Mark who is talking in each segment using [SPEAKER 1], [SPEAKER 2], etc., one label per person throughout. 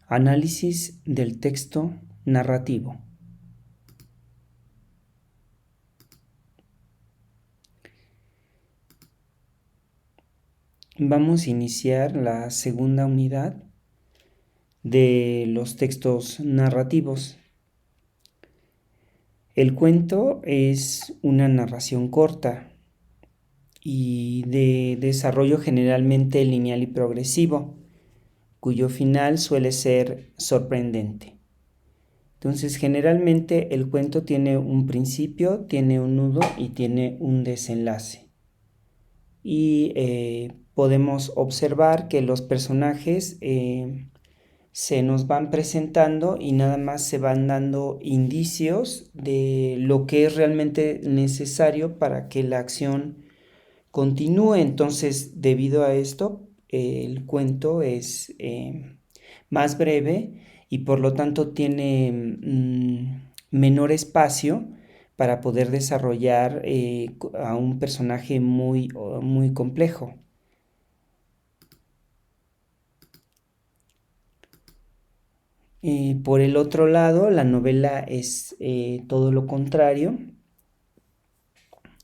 [SPEAKER 1] Análisis del texto narrativo. Vamos a iniciar la segunda unidad de los textos narrativos. El cuento es una narración corta y de desarrollo generalmente lineal y progresivo, cuyo final suele ser sorprendente. Entonces, generalmente el cuento tiene un principio, tiene un nudo y tiene un desenlace. Y podemos observar que los personajes se nos van presentando y nada más se van dando indicios de lo que es realmente necesario para que la acción continúe. Entonces, debido a esto, el cuento es más breve y por lo tanto tiene menor espacio para poder desarrollar a un personaje muy complejo. Por el otro lado, la novela es todo lo contrario.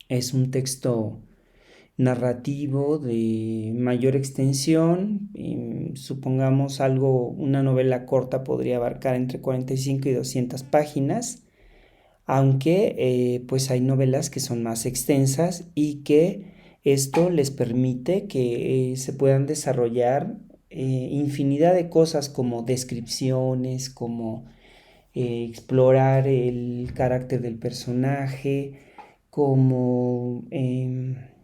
[SPEAKER 1] Es un texto narrativo de mayor extensión. Supongamos una novela corta podría abarcar entre 45 y 200 páginas, aunque pues hay novelas que son más extensas y que esto les permite que se puedan desarrollar infinidad de cosas como descripciones, como explorar el carácter del personaje, como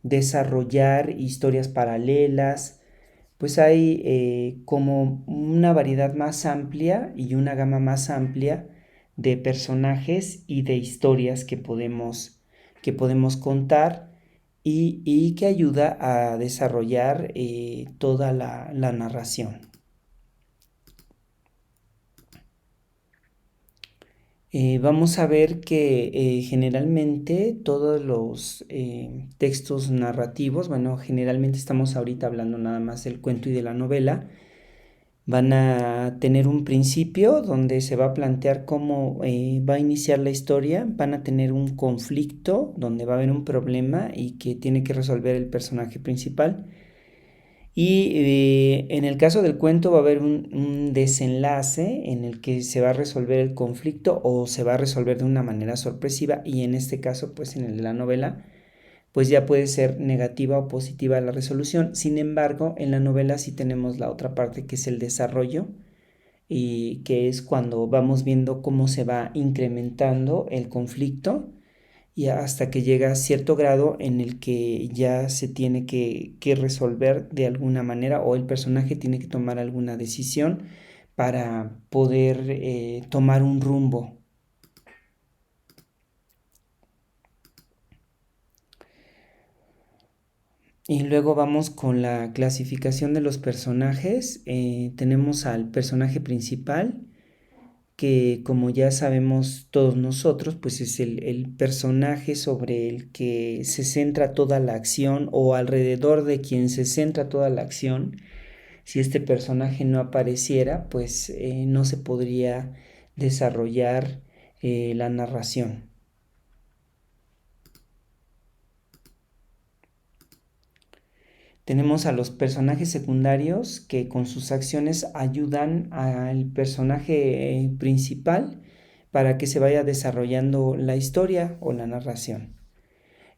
[SPEAKER 1] desarrollar historias paralelas. Pues hay como una variedad más amplia y una gama más amplia de personajes y de historias que podemos contar y que ayuda a desarrollar toda la narración. Vamos a ver que generalmente todos los textos narrativos, bueno, generalmente estamos ahorita hablando nada más del cuento y de la novela, van a tener un principio donde se va a plantear cómo va a iniciar la historia, van a tener un conflicto donde va a haber un problema y que tiene que resolver el personaje principal. Y en el caso del cuento va a haber un desenlace en el que se va a resolver el conflicto o se va a resolver de una manera sorpresiva, y en este caso, pues en el de la novela, pues ya puede ser negativa o positiva la resolución. Sin embargo, en la novela sí tenemos la otra parte que es el desarrollo, y que es cuando vamos viendo cómo se va incrementando el conflicto y hasta que llega a cierto grado en el que ya se tiene que resolver de alguna manera, o el personaje tiene que tomar alguna decisión para poder tomar un rumbo. Y luego vamos con la clasificación de los personajes. Tenemos al personaje principal, que como ya sabemos todos nosotros, pues es el personaje sobre el que se centra toda la acción, o alrededor de quien se centra toda la acción. Si este personaje no apareciera, pues no se podría desarrollar la narración. Tenemos a los personajes secundarios que con sus acciones ayudan al personaje principal para que se vaya desarrollando la historia o la narración.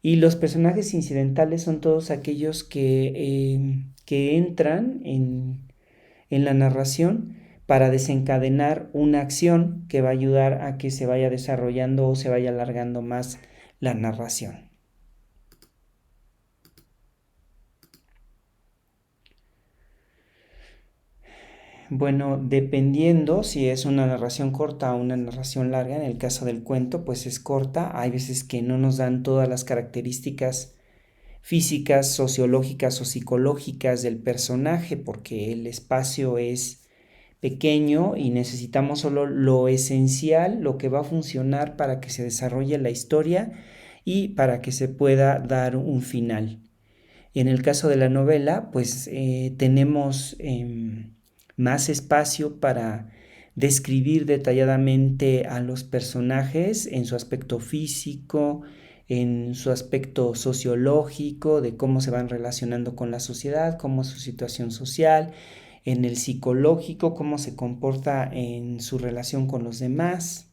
[SPEAKER 1] Y los personajes incidentales son todos aquellos que entran en la narración para desencadenar una acción que va a ayudar a que se vaya desarrollando o se vaya alargando más la narración. Bueno, dependiendo si es una narración corta o una narración larga, en el caso del cuento, pues es corta. Hay veces que no nos dan todas las características físicas, sociológicas o psicológicas del personaje, porque el espacio es pequeño y necesitamos solo lo esencial, lo que va a funcionar para que se desarrolle la historia y para que se pueda dar un final. En el caso de la novela, pues tenemos más espacio para describir detalladamente a los personajes en su aspecto físico, en su aspecto sociológico, de cómo se van relacionando con la sociedad, cómo es su situación social, en el psicológico, cómo se comporta en su relación con los demás.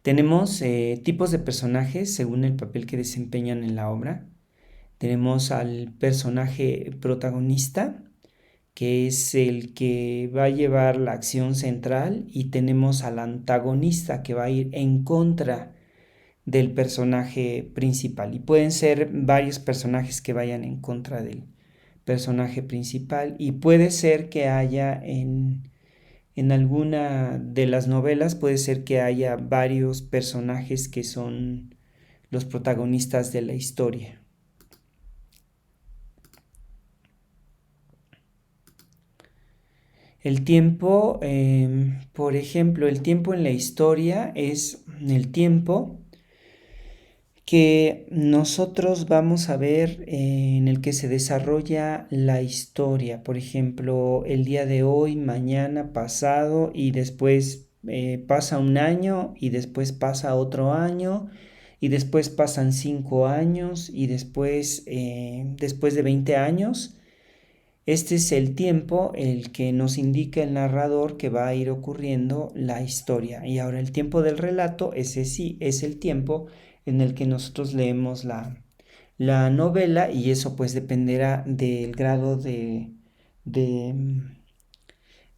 [SPEAKER 1] Tenemos tipos de personajes según el papel que desempeñan en la obra. Tenemos al personaje protagonista, que es el que va a llevar la acción central, y tenemos al antagonista, que va a ir en contra del personaje principal. Y pueden ser varios personajes que vayan en contra del personaje principal, y puede ser que haya en alguna de las novelas, puede ser que haya varios personajes que son los protagonistas de la historia. El tiempo, por ejemplo, el tiempo en la historia es el tiempo que nosotros vamos a ver en el que se desarrolla la historia. Por ejemplo, el día de hoy, mañana, pasado, y después pasa un año, y después pasa otro año, y después pasan 5 años, y después de 20 años. Este es el tiempo el que nos indica el narrador que va a ir ocurriendo la historia. Y ahora el tiempo del relato, ese sí es el tiempo en el que nosotros leemos la novela, y eso pues dependerá del grado de, de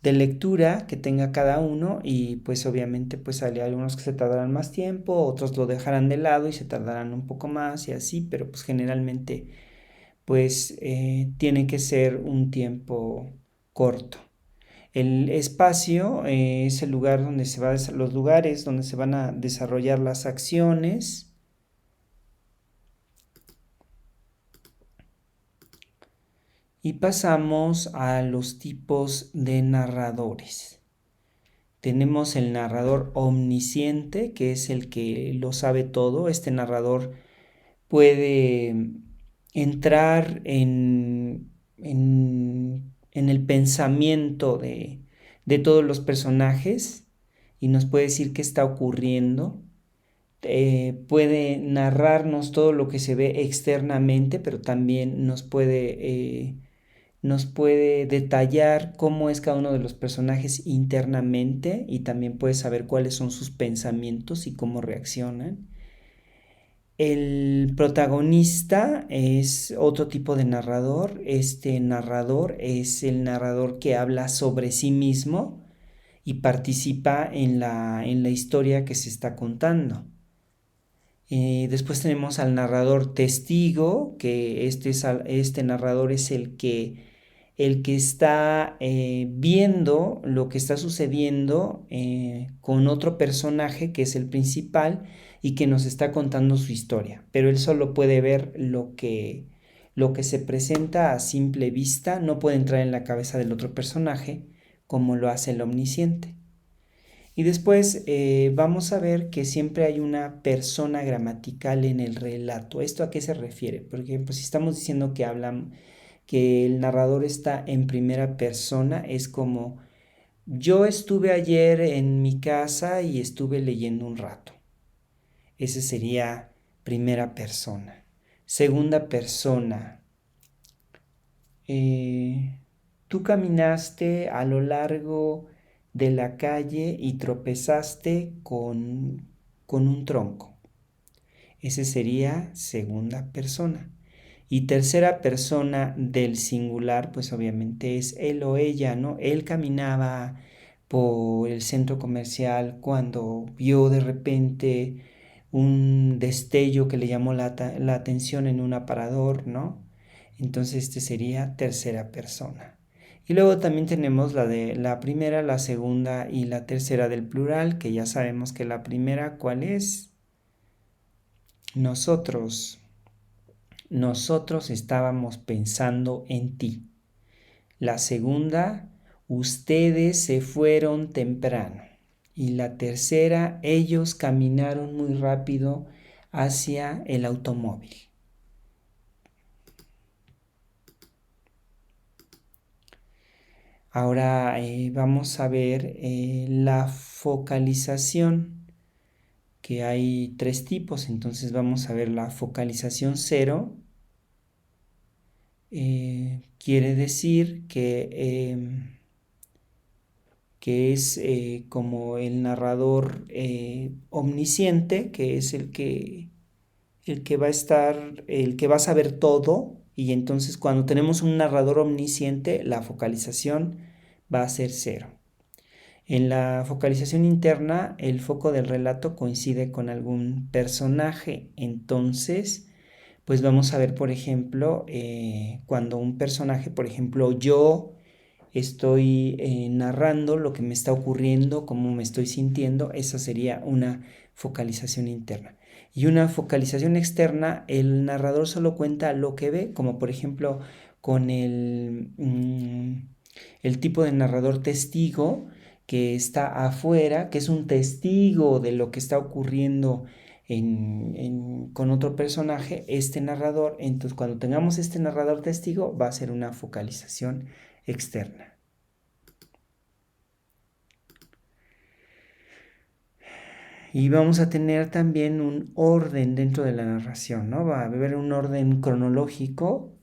[SPEAKER 1] lectura que tenga cada uno, y pues obviamente pues hay algunos que se tardarán más tiempo, otros lo dejarán de lado y se tardarán un poco más y así, pero pues generalmente pues tiene que ser un tiempo corto. El espacio es el lugar donde los lugares donde se van a desarrollar las acciones. Y pasamos a los tipos de narradores. Tenemos el narrador omnisciente, que es el que lo sabe todo. Este narrador puede entrar en el pensamiento de todos los personajes y nos puede decir qué está ocurriendo. Puede narrarnos todo lo que se ve externamente, pero también nos puede detallar cómo es cada uno de los personajes internamente, y también puede saber cuáles son sus pensamientos y cómo reaccionan. El protagonista es otro tipo de narrador. Este narrador es el narrador que habla sobre sí mismo y participa en la historia que se está contando. Después tenemos al narrador testigo, que este narrador es el que está viendo lo que está sucediendo con otro personaje que es el principal y que nos está contando su historia, pero él solo puede ver lo que se presenta a simple vista, no puede entrar en la cabeza del otro personaje como lo hace el omnisciente. Y después vamos a ver que siempre hay una persona gramatical en el relato. ¿Esto a qué se refiere? Por ejemplo, si estamos diciendo que el narrador está en primera persona, es como: yo estuve ayer en mi casa y estuve leyendo un rato. Ese sería primera persona. Segunda persona. Tú caminaste a lo largo de la calle y tropezaste con un tronco. Ese sería segunda persona. Y tercera persona del singular, pues obviamente es él o ella, ¿no? Él caminaba por el centro comercial cuando vio de repente un destello que le llamó la atención en un aparador, ¿no? Entonces este sería tercera persona. Y luego también tenemos la de la primera, la segunda y la tercera del plural, que ya sabemos que la primera, ¿cuál es? Nosotros. Nosotros estábamos pensando en ti. La segunda, ustedes se fueron temprano. Y la tercera, ellos caminaron muy rápido hacia el automóvil. Ahora vamos a ver la focalización, que hay tres tipos. Entonces vamos a ver la focalización cero. Quiere decir que es como el narrador omnisciente, que es el que va a estar, el que va a saber todo. Y entonces cuando tenemos un narrador omnisciente, la focalización va a ser cero. En la focalización interna, el foco del relato coincide con algún personaje. Entonces, pues vamos a ver, por ejemplo, cuando un personaje, por ejemplo, yo estoy narrando lo que me está ocurriendo, cómo me estoy sintiendo, esa sería una focalización interna. Y una focalización externa, el narrador solo cuenta lo que ve, como por ejemplo con el tipo de narrador testigo que está afuera, que es un testigo de lo que está ocurriendo con otro personaje, este narrador. Entonces cuando tengamos este narrador testigo va a ser una focalización externa. Y vamos a tener también un orden dentro de la narración, ¿no? Va a haber un orden cronológico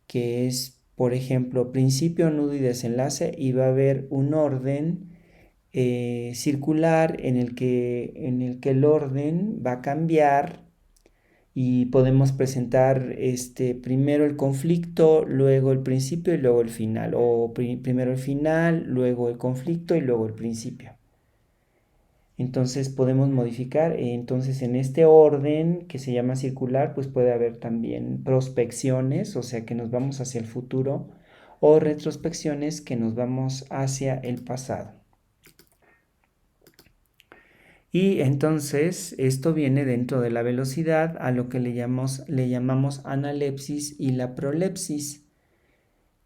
[SPEAKER 1] que es, por ejemplo, principio, nudo y desenlace, y va a haber un orden circular en el que el orden va a cambiar y podemos presentar primero el conflicto, luego el principio y luego el final, o primero el final, luego el conflicto y luego el principio. Entonces podemos modificar, entonces en este orden que se llama circular, pues puede haber también prospecciones, o sea que nos vamos hacia el futuro, o retrospecciones que nos vamos hacia el pasado. Y entonces esto viene dentro de la velocidad a lo que le llamamos analepsis y la prolepsis,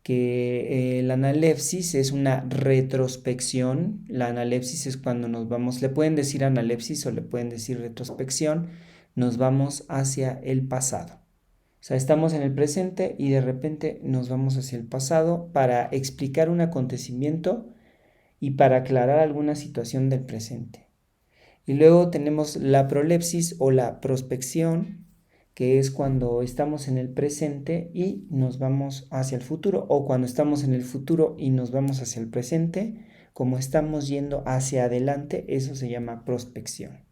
[SPEAKER 1] que la analepsis es una retrospección. La analepsis es cuando nos vamos, le pueden decir analepsis o le pueden decir retrospección, nos vamos hacia el pasado. O sea, estamos en el presente y de repente nos vamos hacia el pasado para explicar un acontecimiento y para aclarar alguna situación del presente. Y luego tenemos la prolepsis o la prospección, que es cuando estamos en el presente y nos vamos hacia el futuro, o cuando estamos en el futuro y nos vamos hacia el presente, como estamos yendo hacia adelante, eso se llama prospección.